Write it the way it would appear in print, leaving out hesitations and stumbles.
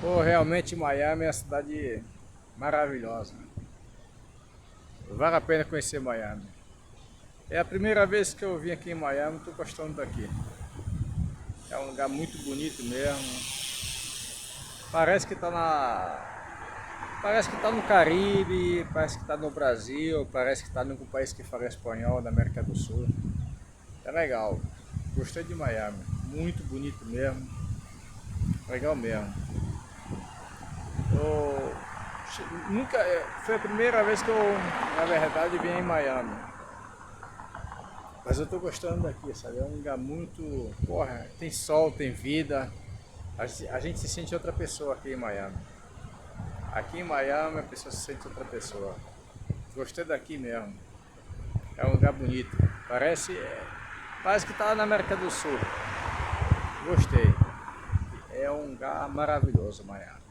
Pô, realmente Miami é uma cidade maravilhosa. Vale a pena conhecer Miami. É a primeira vez que eu vim aqui em Miami, estou gostando daqui. É um lugar muito bonito mesmo. Parece que está Parece que está no Caribe, parece que está no Brasil, parece que está em algum país que fala espanhol, da América do Sul. É legal. Gostei de Miami. Muito bonito mesmo. Legal mesmo. Eu nunca, foi a primeira vez que eu, na verdade, vim em Miami. Mas eu tô gostando daqui, sabe? É um lugar muito. Porra, tem sol, tem vida. A gente se sente outra pessoa aqui em Miami. Aqui em Miami a pessoa se sente outra pessoa. Gostei daqui mesmo. É um lugar bonito. Parece que tá na América do Sul. Gostei. É um lugar maravilhoso, Miami.